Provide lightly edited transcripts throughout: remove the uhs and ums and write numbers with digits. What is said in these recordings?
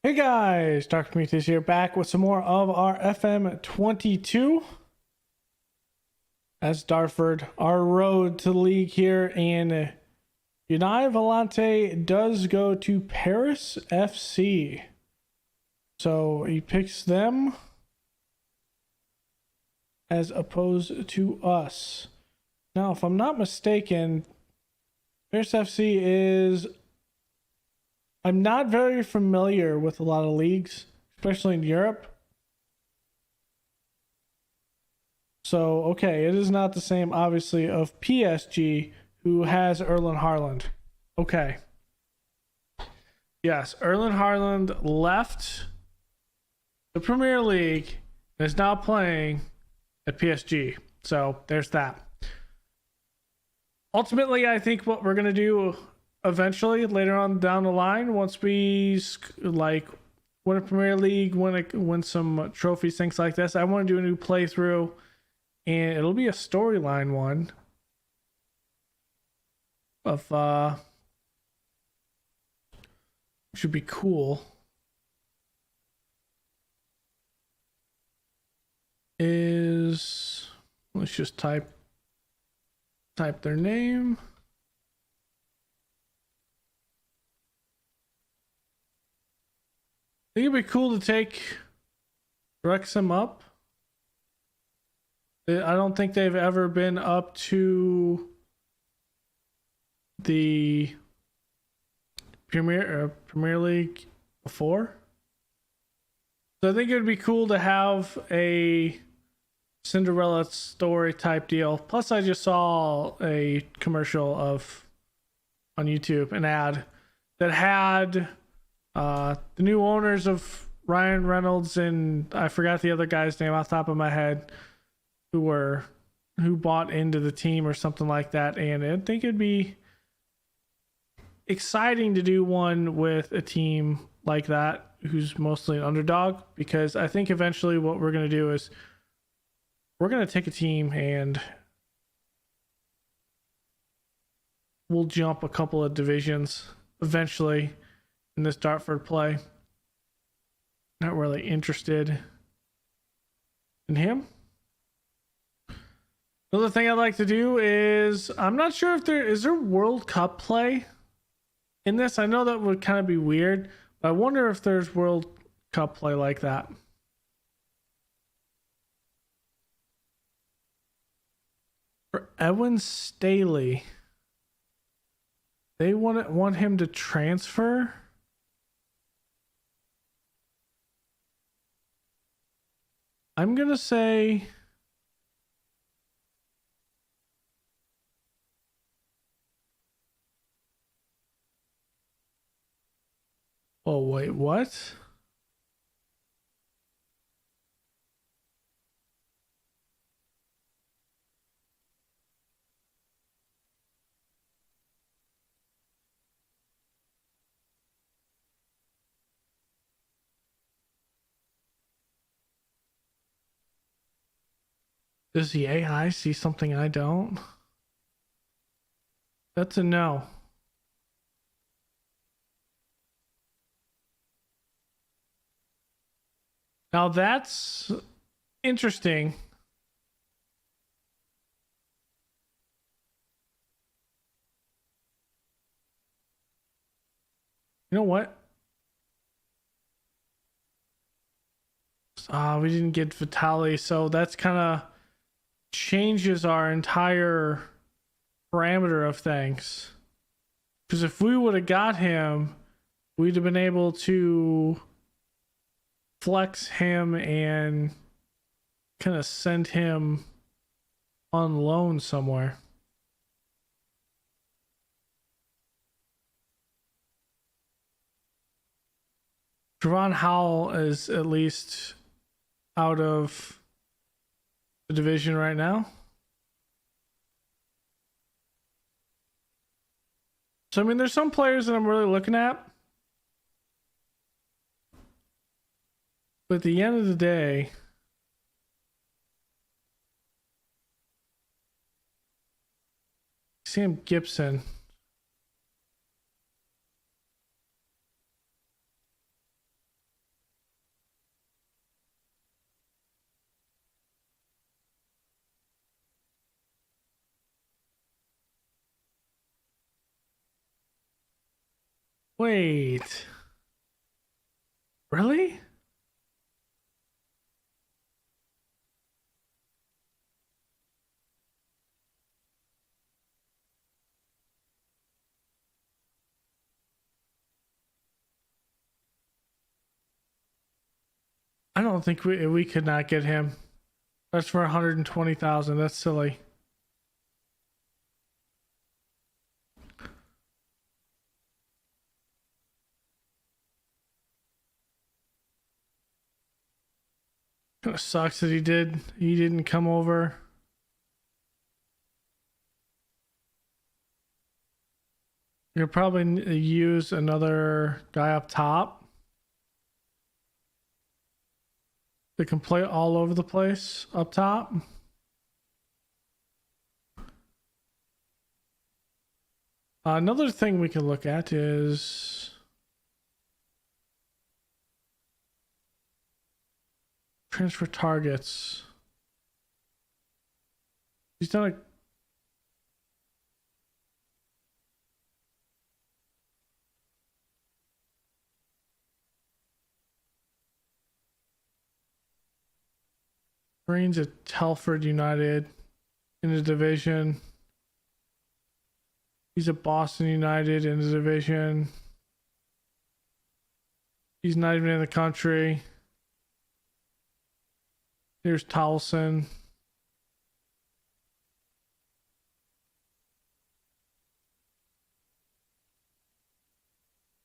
Hey guys, Dr. Prometheus here, back with some more of our FM22 as Dartford, our road to the league here, and Unai Volante does go to Paris FC. So he picks them as opposed to us. Now, if I'm not mistaken, Paris FC is... I'm not very familiar with a lot of leagues, especially in Europe. So, okay, it is not the same, obviously, of PSG, who has Erling Haaland. Okay. Yes, Erling Haaland left the Premier League and is now playing at PSG. So, there's that. Ultimately, I think what we're going to do eventually, later on down the line, once we like win a Premier League, win some trophies, things like this, I want to do a new playthrough, and it'll be a storyline one of should be cool. Let's just type their name. I think it'd be cool to take Wrexham up. I don't think they've ever been up to the Premier League before. So I think it would be cool to have a Cinderella story type deal. Plus, I just saw a commercial on YouTube, an ad that had the new owners of Ryan Reynolds and I forgot the other guy's name off the top of my head who bought into the team or something like that. And I think it'd be exciting to do one with a team like that who's mostly an underdog, because I think eventually what we're going to do is we're going to take a team and we'll jump a couple of divisions eventually in this Dartford play. Not really interested in him. Another thing I'd like to do is, I'm not sure if there World Cup play in this. I know that would kind of be weird, but I wonder if there's World Cup play like that. For Ewan Staley, they want him to transfer. I'm gonna say oh wait, what? Does the AI see something I don't? That's a no. Now that's interesting. You know what? We didn't get Vitali, so that's kind of changes our entire parameter of things. Because if we would have got him, we'd have been able to flex him and kind of send him on loan somewhere. Javon Howell is at least out of the division right now. So, I mean, there's some players that I'm really looking at. But at the end of the day, Sam Gibson. Wait. Really? I don't think we could not get him. That's for 120,000. That's silly. Kind of sucks that he didn't come over. You'll probably use another guy up top that can play all over the place up top. Another thing we can look at is transfer targets. He's done a Marines at Telford United in the division. He's at Boston United in the division. He's not even in the country. Here's Towson.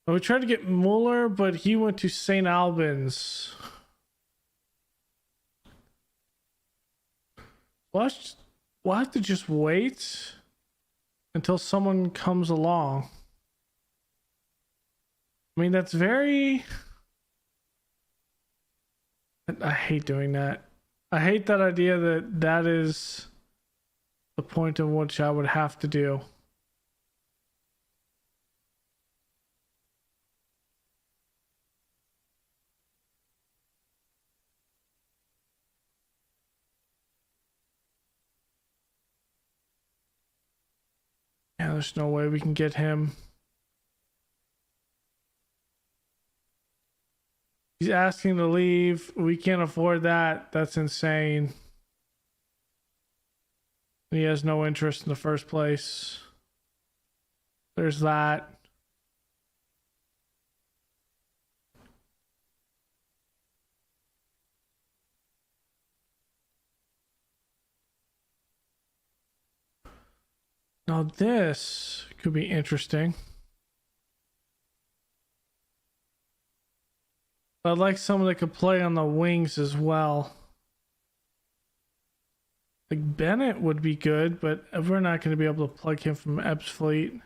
We tried to get Mueller, but he went to St. Albans. We'll have to just wait until someone comes along. I mean, that's very... I hate doing that. I hate that idea that that is the point in which I would have to do. Yeah, there's no way we can get him. He's asking to leave. We can't afford that. That's insane. He has no interest in the first place. There's that. Now this could be interesting. I'd like someone that could play on the wings as well. Like Bennett would be good, but we're not going to be able to plug him from Ep.40.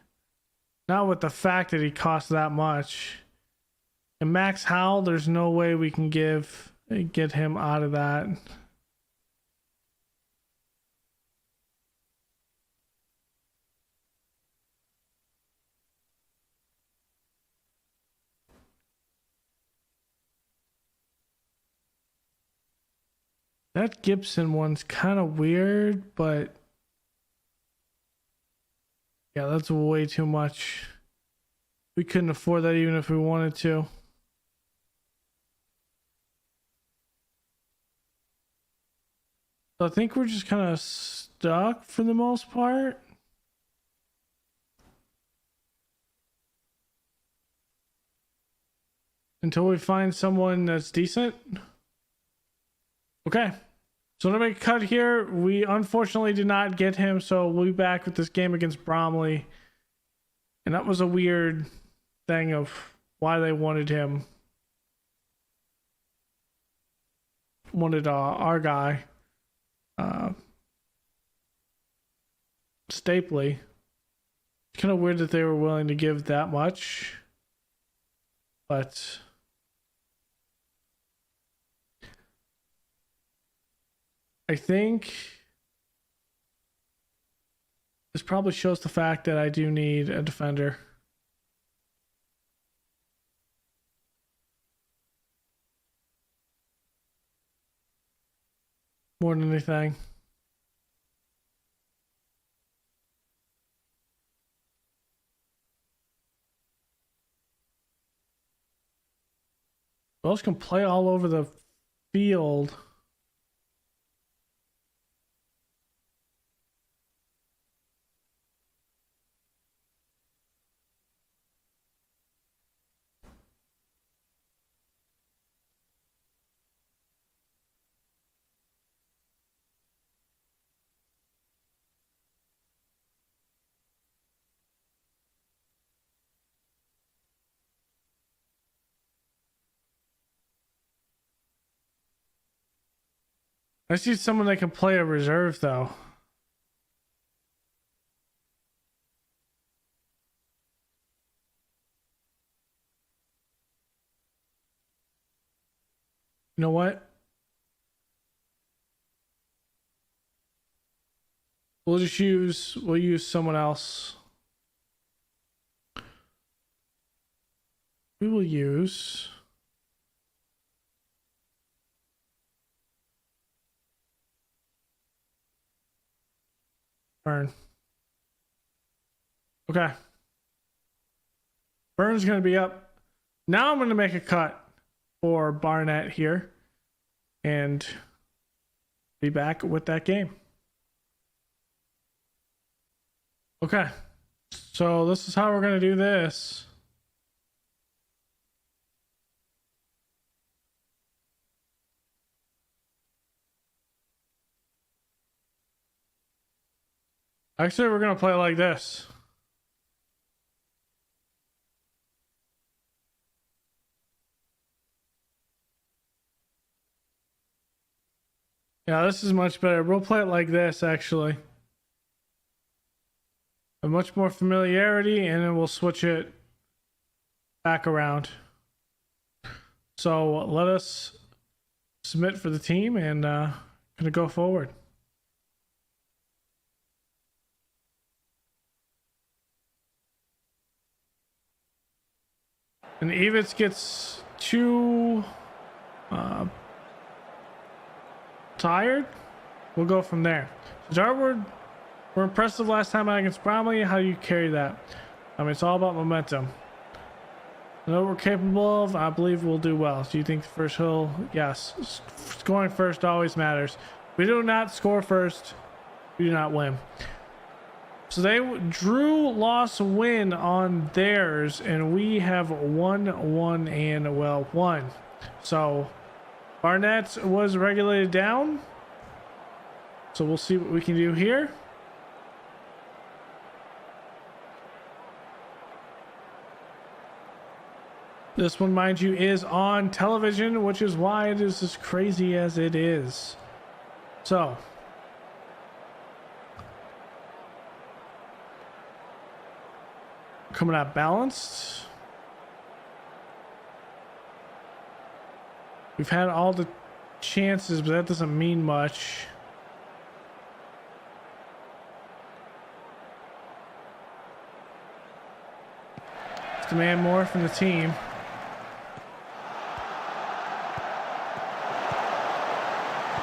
Not with the fact that he costs that much. And Max Howell, there's no way we can get him out of that. That Gibson one's kind of weird, but yeah, that's way too much. We couldn't afford that even if we wanted to. So I think we're just kind of stuck for the most part. Until we find someone that's decent. Okay. So I'm gonna make a cut here. We unfortunately did not get him, so we'll be back with this game against Bromley. And that was a weird thing of why they wanted him. Wanted our guy. Stapley. It's kind of weird that they were willing to give that much. But I think this probably shows the fact that I do need a defender. More than anything. Who else can play all over the field? I see someone that can play a reserve though. You know what? We'll use someone else. We will use Burn. Okay. Burn's going to be up. Now I'm going to make a cut for Barnett here and be back with that game. Okay. So this is how we're going to do this. Actually, we're going to play like this. Yeah, this is much better. We'll play it like this, actually. A much more familiarity, and then we'll switch it back around. So let us submit for the team and gonna go forward. And Evitz gets too tired. We'll go from there. So Dartford were impressive last time out against Bromley. How do you carry that? I mean, it's all about momentum. I know what we're capable of. I believe we'll do well. Do you think the first hill? Yes. Scoring first always matters. We do not score first, we do not win. So they drew, loss, win on theirs, and we have won, and well, won. So Barnett was regulated down. So we'll see what we can do here. This one, mind you, is on television, which is why it is as crazy as it is. So coming out balanced. We've had all the chances, but that doesn't mean much. Let's demand more from the team.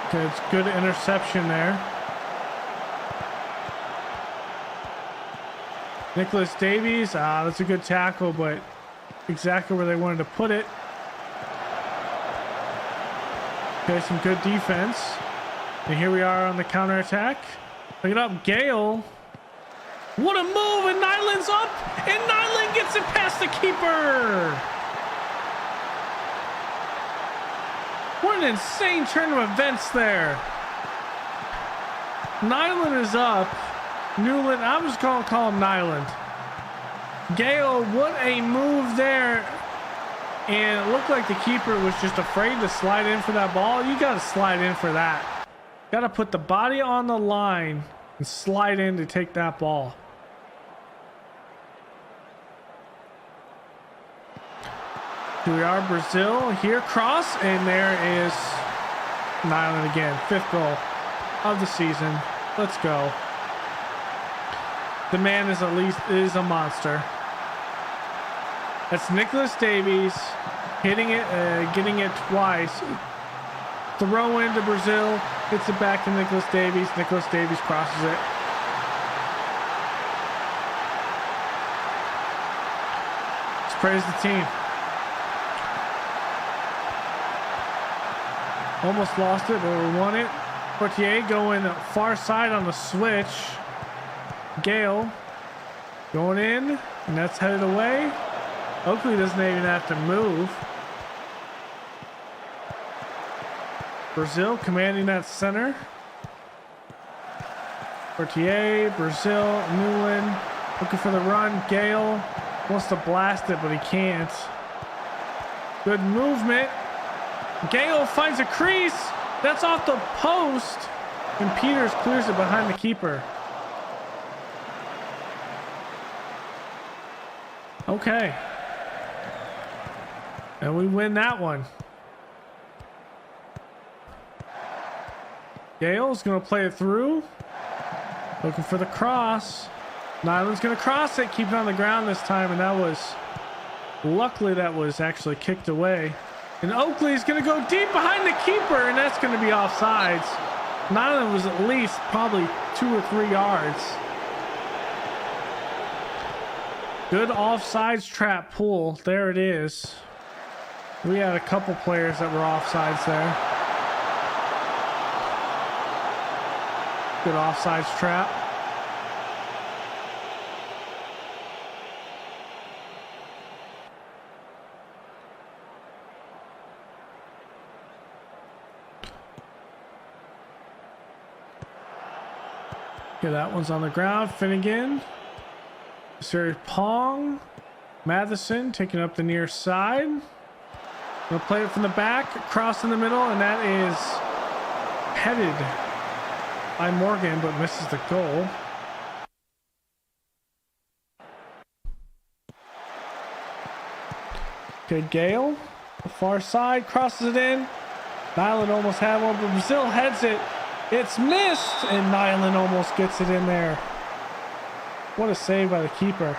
Okay, it's good interception there. Nicholas Davies, that's a good tackle, but exactly where they wanted to put it. Okay, some good defense. And here we are on the counterattack. Pick it up, Gale. What a move, and Nyland's up, and Nyland gets it past the keeper. What an insane turn of events there. Nyland is up. Newland, I'm just gonna call him Nyland. Gale, what a move there. And it looked like the keeper was just afraid to slide in for that ball. You gotta slide in for that. Gotta put the body on the line and slide in to take that ball. Here we are, Brazil, here, cross, and there is Nyland again. 5th goal of the season. Let's go. The man is a monster. That's Nicholas Davies hitting it, getting it twice. Throw into Brazil, hits it back to Nicholas Davies. Nicholas Davies crosses it. Let's praise the team. Almost lost it, but we won it. Portier going far side on the switch. Gale going in, and that's headed away. Oakley doesn't even have to move. Brazil commanding that center. Portier, Brazil, Newland looking for the run. Gale wants to blast it, but he can't. Good movement. Gale finds a crease. That's off the post. And Peters clears it behind the keeper. Okay. And we win that one. Gale's going to play it through. Looking for the cross. Nyland's going to cross it. Keep it on the ground this time. And that was... Luckily, that was actually kicked away. And Oakley's going to go deep behind the keeper. And that's going to be offsides. Nyland was at least probably 2 or 3 yards. Good offsides trap pull. There it is. We had a couple players that were offsides there. Good offsides trap. Okay, that one's on the ground. Finnegan. Sir Pong. Matheson taking up the near side. Gonna play it from the back, cross in the middle, and that is headed by Morgan, but misses the goal. Okay, Gale, the far side, crosses it in. Nyland almost had one, but Brazil heads it. It's missed, and Nyland almost gets it in there. What a save by the keeper.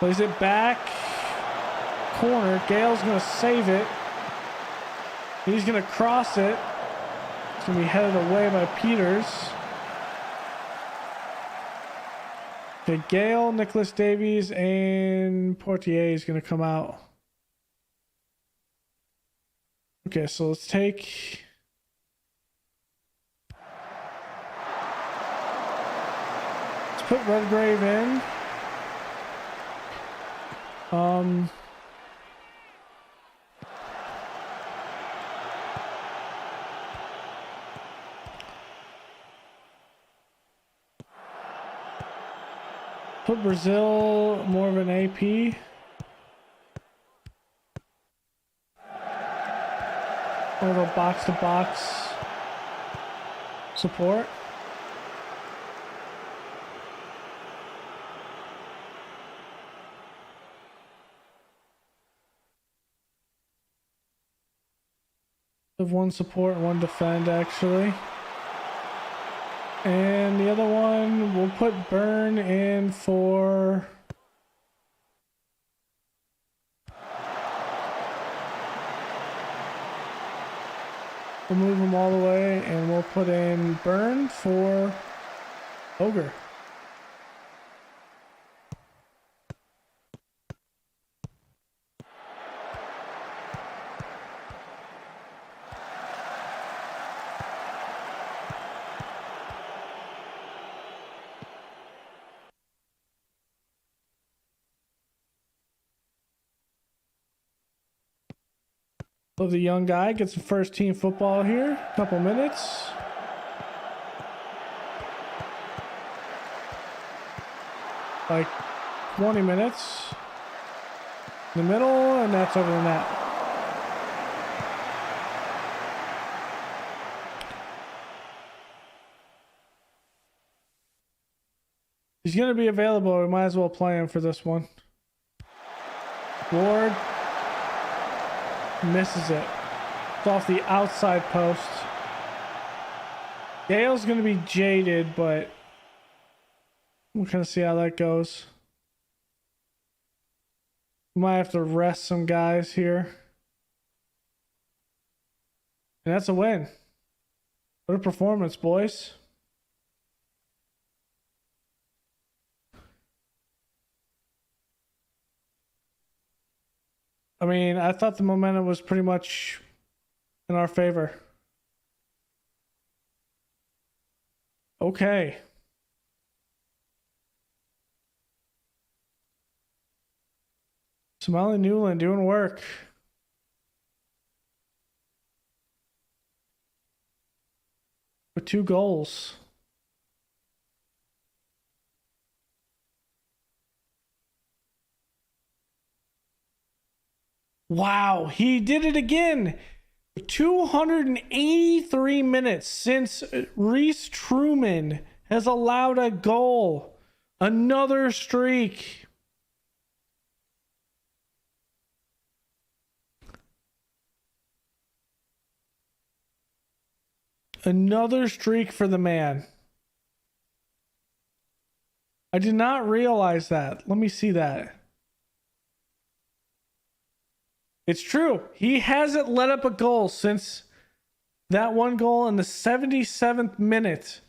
Plays it back. Corner. Gale's going to save it. He's going to cross it. It's going to be headed away by Peters. Okay, Gale, Nicholas Davies, and Portier is going to come out. Okay, so let's take... Let's put Redgrave in. Put Brazil more of an AP. More of a box-to-box support. Of one support, one defend actually. And the other one, we'll put Burn in for... We'll move him all the way and we'll put in Burn for Ogre. So the young guy gets some first team football here. Couple minutes. Like 20 minutes. In the middle, and that's over the net. He's going to be available. We might as well play him for this one. Ward. Misses it. It's off the outside post. Gale's going to be jaded, but we'll kind of see how that goes. We might have to rest some guys here. And that's a win. What a performance, boys. I mean, I thought the momentum was pretty much in our favor. Okay. Somali Newland doing work. With 2 goals. Wow, he did it again. 283 minutes since Reese Trueman has allowed a goal. Another streak. Another streak for the man. I did not realize that. Let me see that. It's true. He hasn't let up a goal since that one goal in the 77th minute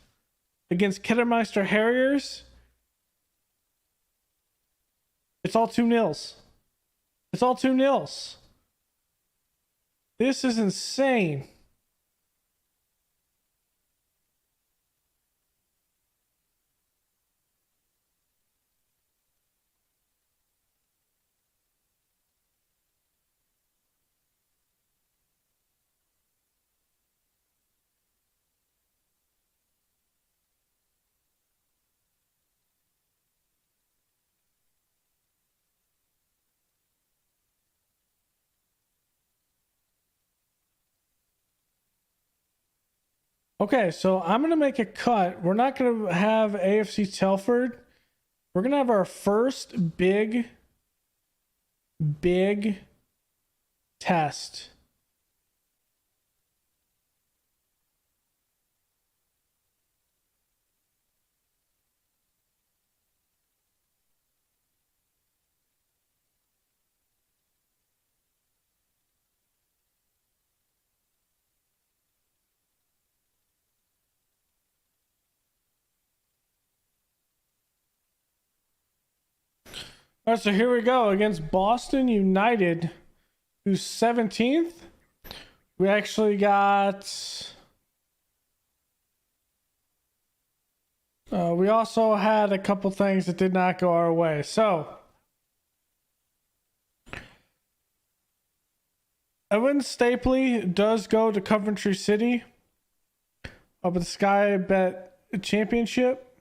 against Kiddermeister Harriers. It's all 2-0. It's all 2-0. This is insane. Okay, so I'm going to make a cut. We're not going to have AFC Telford. We're going to have our first big test. All right, so here we go against Boston United, who's 17th. We actually got... we also had a couple things that did not go our way. So, Evan Stapley does go to Coventry City up at the Sky Bet Championship.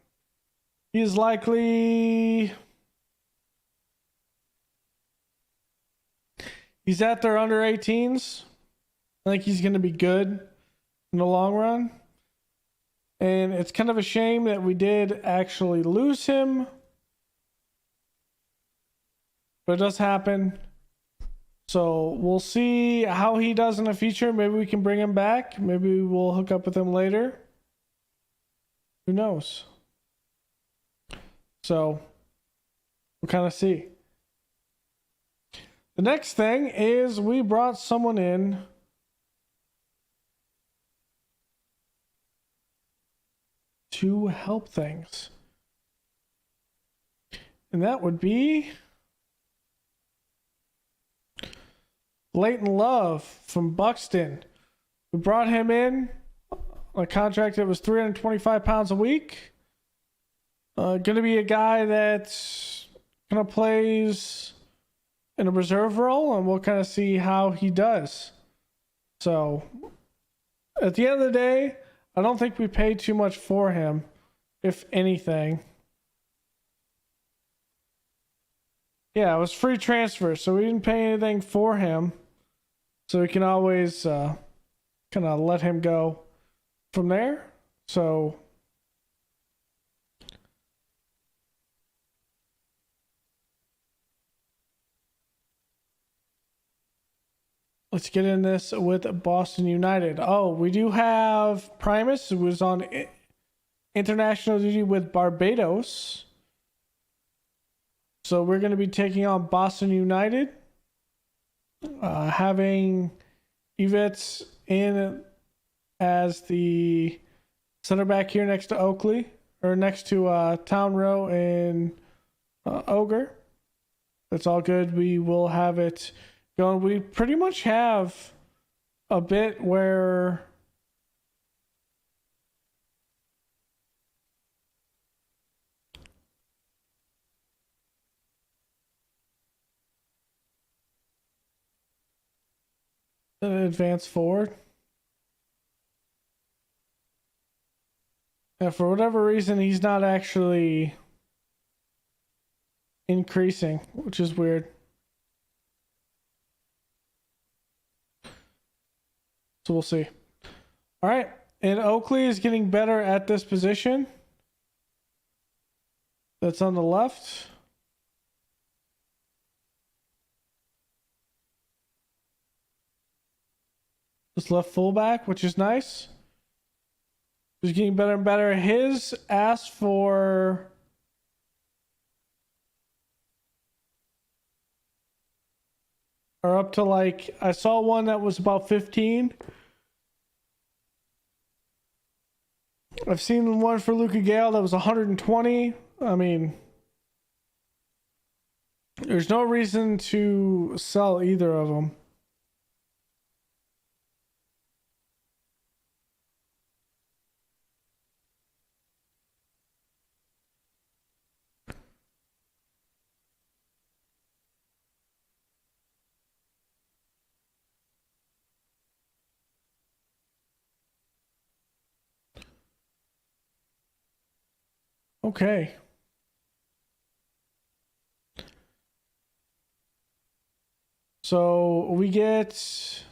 He's likely... He's at their under 18s. I think he's going to be good in the long run. And it's kind of a shame that we did actually lose him. But it does happen. So we'll see how he does in the future. Maybe we can bring him back. Maybe we'll hook up with him later. Who knows? So we'll kind of see. The next thing is we brought someone in to help things. And that would be Leighton Love from Buxton. We brought him in on a contract that was 325 pounds a week. Going to be a guy that kind of plays in a reserve role, and we'll kind of see how he does. So, at the end of the day, I don't think we paid too much for him, if anything. Yeah, it was free transfer, so we didn't pay anything for him. So we can always kind of let him go from there. So, let's get in this with Boston United. Oh, we do have Primus, who was on international duty with Barbados. So we're going to be taking on Boston United. Having Yvette in as the center back here next to Oakley, or next to Town Row and Ogre. That's all good. We will have it going. We pretty much have a bit where advance forward. And for whatever reason, he's not actually increasing, which is weird. So we'll see. All right. And Oakley is getting better at this position. That's on the left. This left fullback, which is nice. He's getting better and better. His asked for are up to like, I saw one that was about 15. I've seen one for Luca Gale that was 120. I mean, there's no reason to sell either of them. Okay. So we get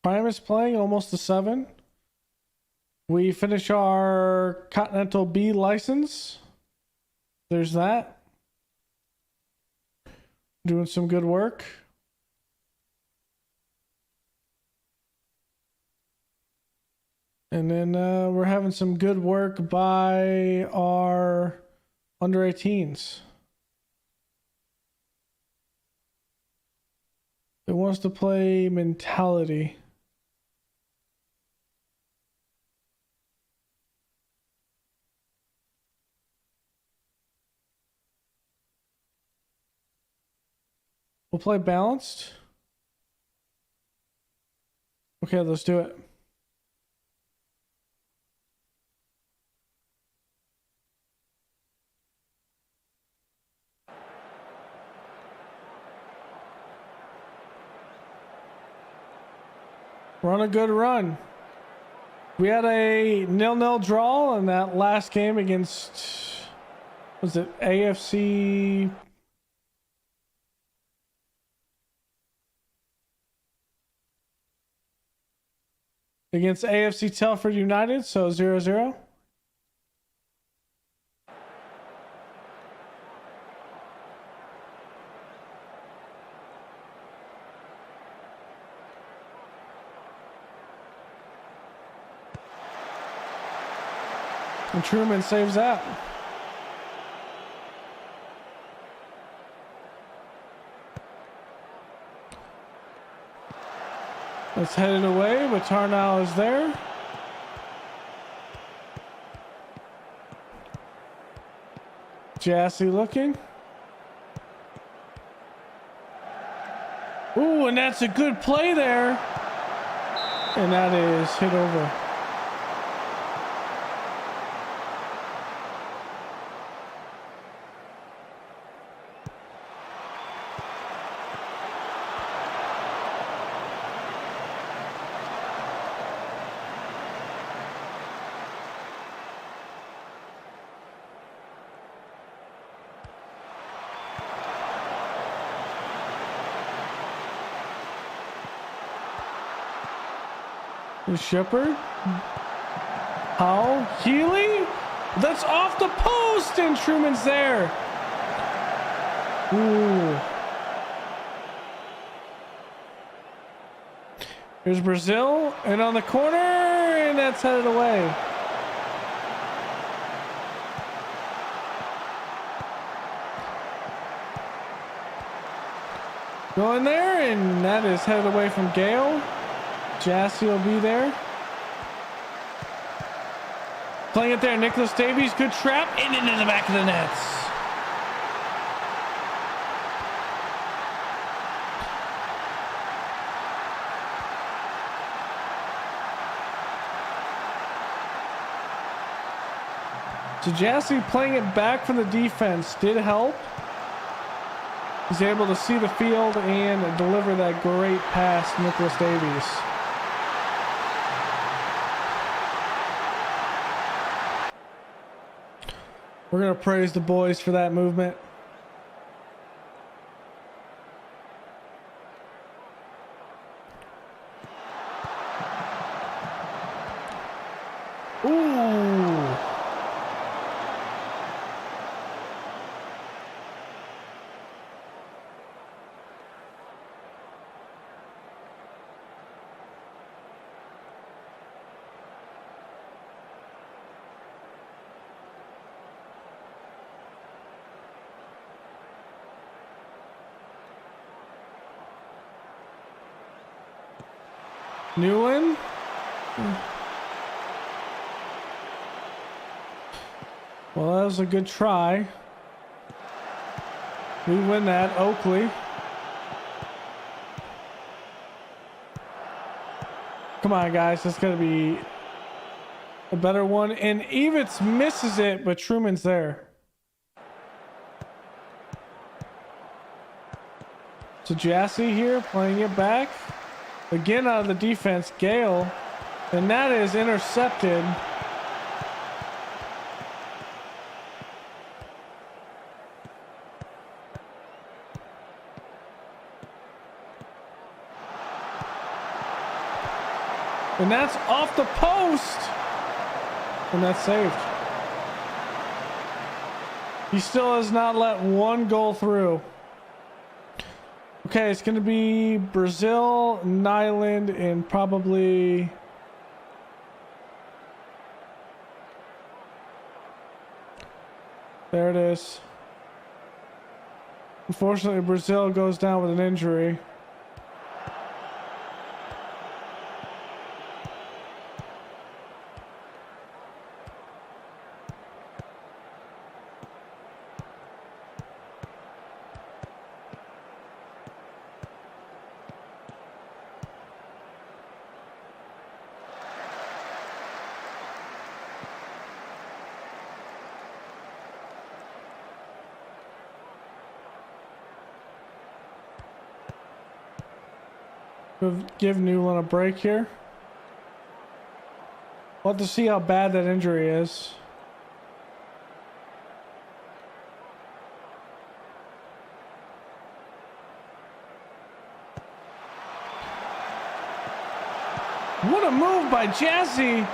Primus playing almost a 7. We finish our Continental B license. There's that. Doing some good work. And then we're having some good work by our under 18s. It wants to play mentality. We'll play balanced. Okay, let's do it. We're on a good run. We had a 0-0 draw in that last game against, was it AFC? Against AFC Telford United, so 0-0. And Trueman saves that. It's headed away, but Tarnow is there. Jassy looking. Ooh, and that's a good play there. And that is hit over. Shepard. How? Healy? That's off the post, and Trueman's there. Ooh. Here's Brazil, and on the corner, and that's headed away. Going there, and that is headed away from Gale. Jassy will be there. Playing it there. Nicholas Davies. Good trap. And into the back of the nets. So Jassy playing it back from the defense did help. He's able to see the field and deliver that great pass to Nicholas Davies. We're going to praise the boys for that movement. Ooh. Newland. Well, that was a good try. We win that. Oakley. Come on, guys. That's going to be a better one. And Evans misses it, but Trueman's there. So Jassy here playing it back. Again out of the defense, Gale. And that is intercepted. And that's off the post. And that's saved. He still has not let one goal through. Okay, it's going to be Brazil, Nyland, and probably... There it is. Unfortunately, Brazil goes down with an injury. Give Newland a break here. We'll have to see how bad that injury is. What a move by Jassy!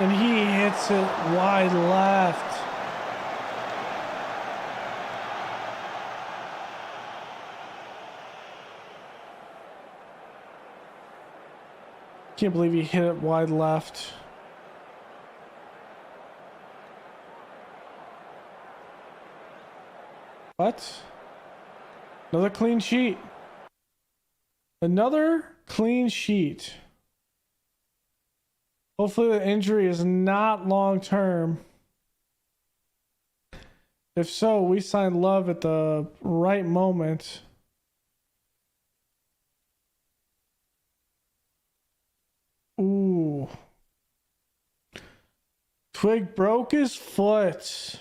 And he hits it wide left. Can't believe he hit it wide left. What? Another clean sheet. Another clean sheet. Hopefully the injury is not long term. If so, we signed Love at the right moment. Ooh. Twig broke his foot.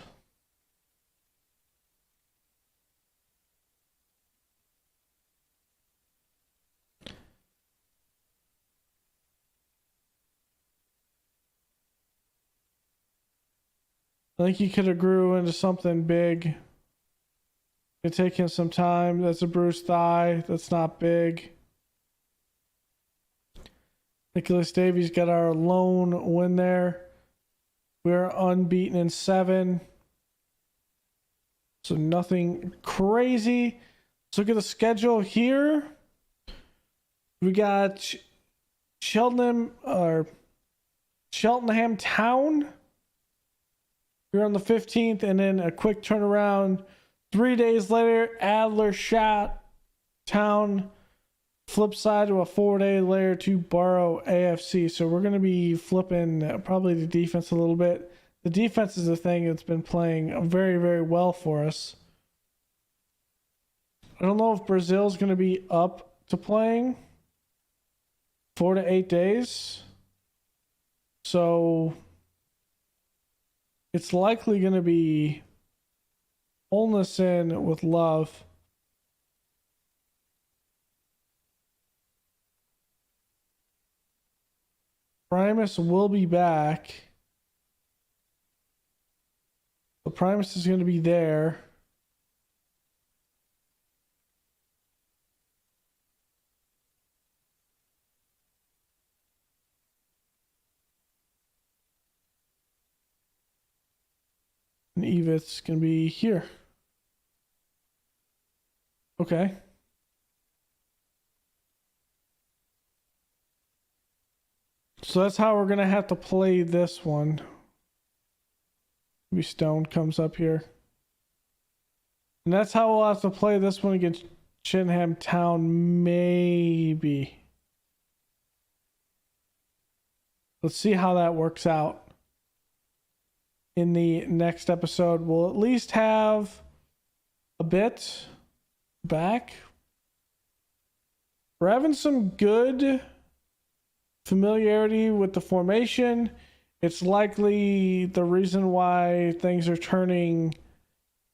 I think he could have grew into something big. It'd take him some time. That's a bruised thigh. That's not big. Nicholas Davies got our lone win there. We're unbeaten in 7. So nothing crazy. Let's look at the schedule here. We got Cheltenham Town. We're on the 15th, and then a quick turnaround. 3 days later, Adlershot Town. Flip side to a 4-day layer to Borough AFC. So we're going to be flipping probably the defense a little bit. The defense is the thing that's been playing very, very well for us. I don't know if Brazil's going to be up to playing 4 to 8 days. So it's likely going to be wholeness in with love. Primus will be back. The Primus is going to be there. And Evith's going to be here. Okay. So that's how we're going to have to play this one. Maybe Stone comes up here. And that's how we'll have to play this one against Cheltenham Town, maybe. Let's see how that works out. In the next episode, we'll at least have a bit back. We're having some good familiarity with the formation. It's likely the reason why things are turning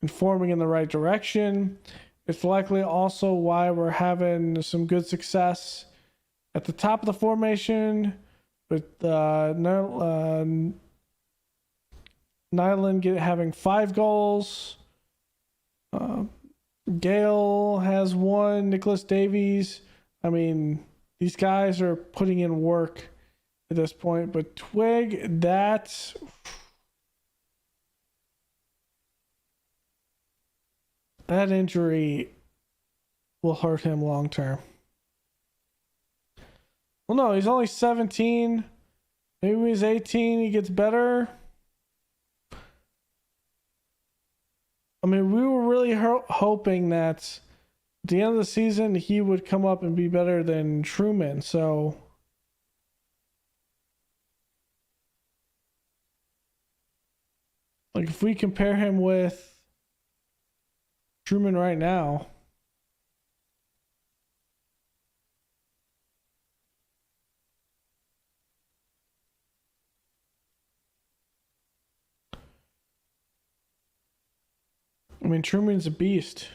and forming in the right direction. It's likely also why we're having some good success at the top of the formation with Nyland having 5 goals. Gale has 1. Nicholas Davies. I mean, these guys are putting in work at this point. But Twig, that injury will hurt him long term. Well, no, he's only 17. Maybe he's 18. He gets better. I mean, we were really hoping that at the end of the season he would come up and be better than Trueman. So like if we compare him with Trueman right now, I mean, Truman's a beast.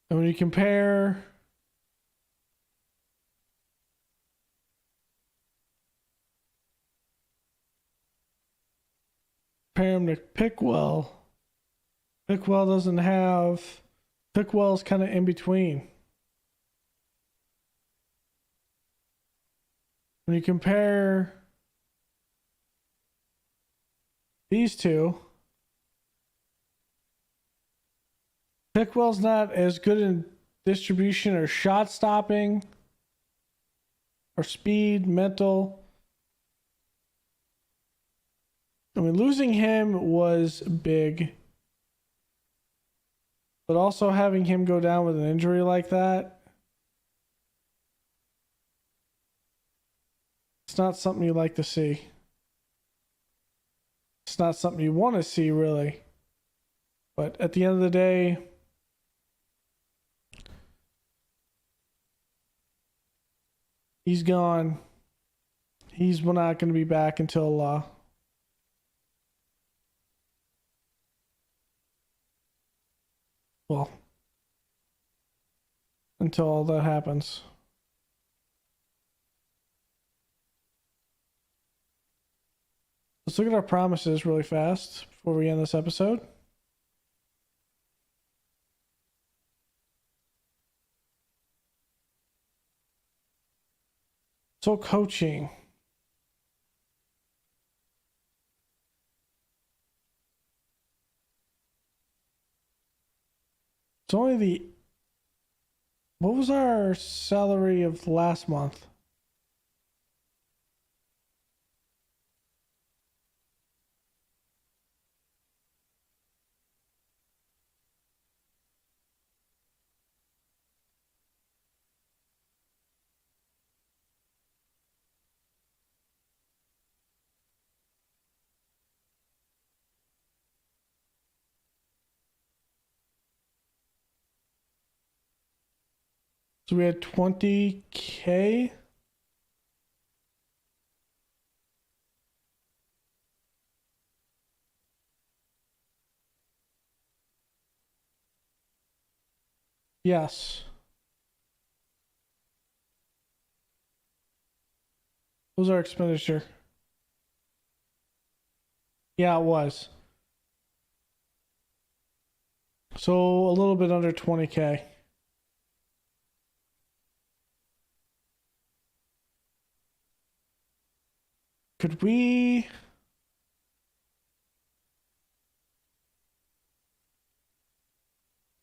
And when you compare him to Pickwell, Pickwell's kind of in between. When you compare these two, Pickwell's not as good in distribution or shot stopping or speed, mental. I mean, losing him was big. But also having him go down with an injury like that, it's not something you like to see. It's not something you want to see, really. But at the end of the day, he's gone. He's not going to be back until until all that happens. Let's look at our promises really fast before we end this episode. So coaching. It's only what was our salary of last month? So we had 20K. Yes. What was our expenditure? Yeah, it was. So a little bit under 20K. Could we...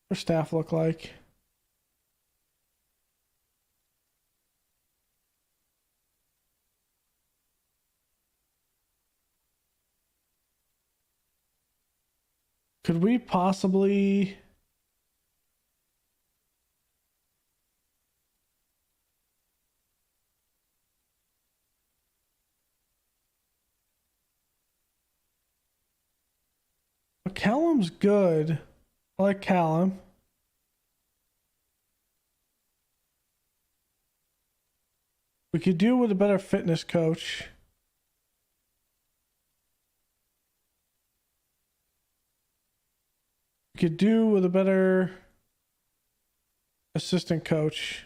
What does staff look like? Could we possibly... Callum's good. I like Callum. We could do with a better fitness coach. We could do with a better assistant coach.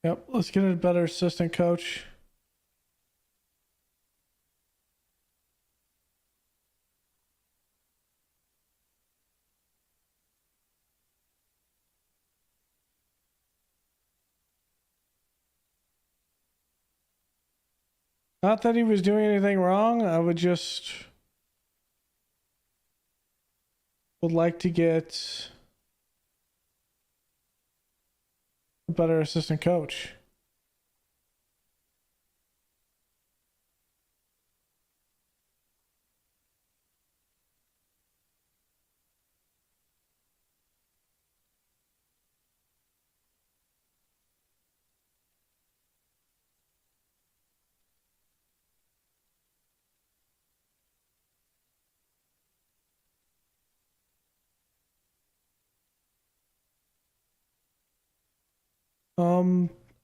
Yep, let's get a better assistant coach. Not that he was doing anything wrong. I would like to get a better assistant coach.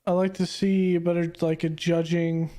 I like to see a better like a judging.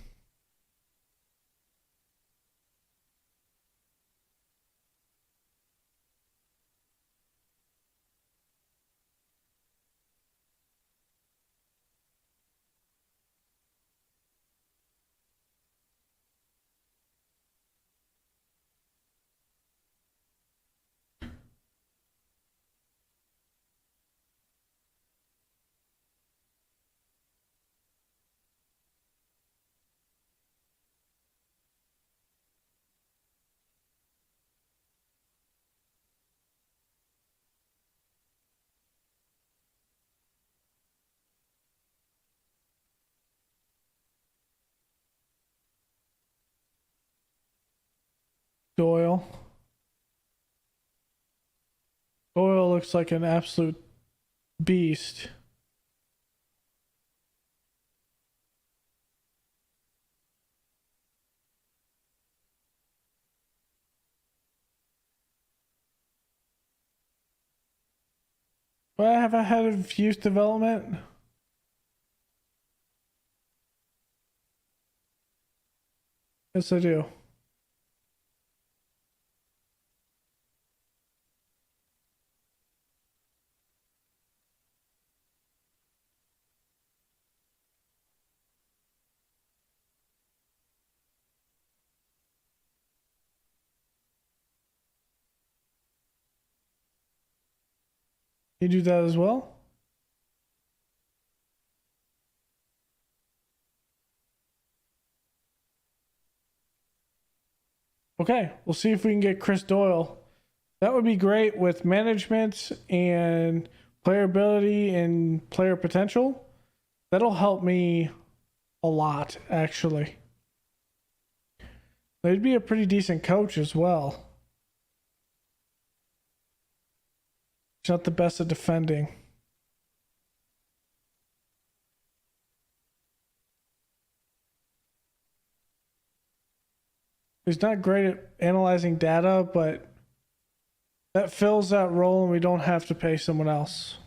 Doyle. Doyle looks like an absolute beast. Do I have a head of youth development? Yes, I do. You do that as well? Okay, we'll see if we can get Chris Doyle. That would be great with management and player ability and player potential. That'll help me a lot, actually. They'd be a pretty decent coach as well. He's not the best at defending. He's not great at analyzing data, but that fills that role and we don't have to pay someone else.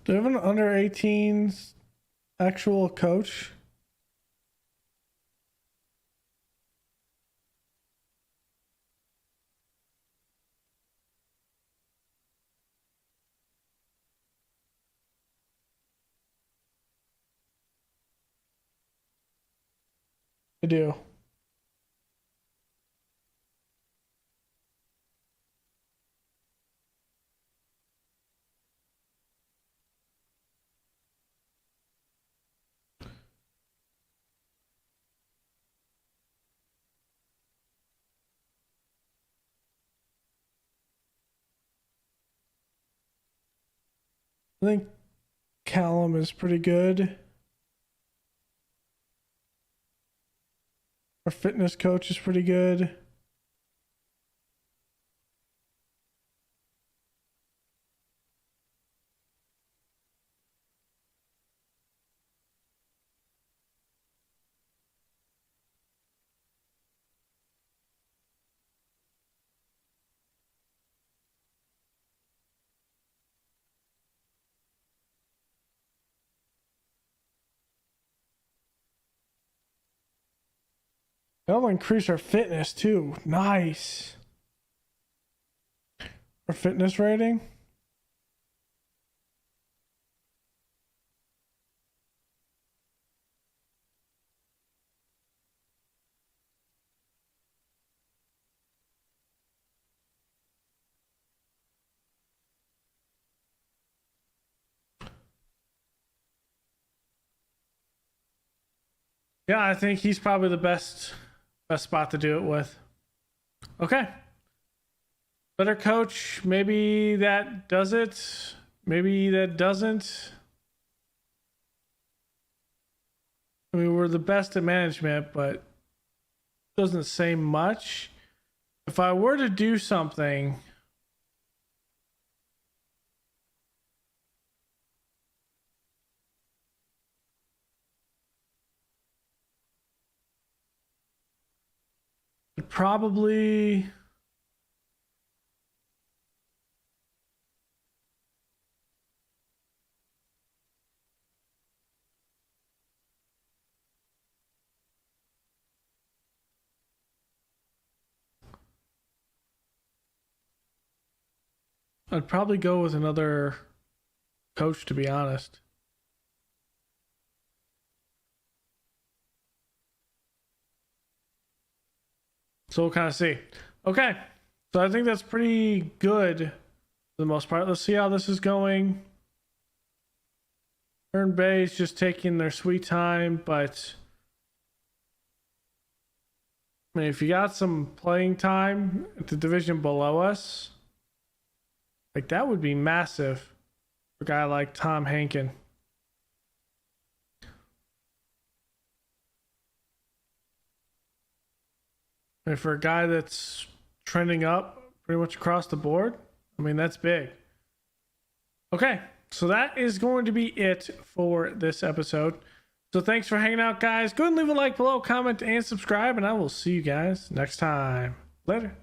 Do you have an under 18s actual coach? I do. I think Callum is pretty good. Our fitness coach is pretty good. That'll increase our fitness too. Nice. Our fitness rating. Yeah, I think he's probably the best spot to do it with. Okay. Better coach. Maybe that does it. Maybe that doesn't. I mean, we're the best at management, but doesn't say much. If I were to do something, probably I'd probably go with another coach, to be honest. So we'll kind of see. Okay. So I think that's pretty good for the most part. Let's see how this is going. Turn Bay is just taking their sweet time, but I mean, if you got some playing time at the division below us, like that would be massive for a guy like Tom Hankin. And for a guy that's trending up pretty much across the board, I mean, that's big. Okay, so that is going to be it for this episode. So thanks for hanging out, guys. Go ahead and leave a like below, comment, and subscribe, and I will see you guys next time. Later.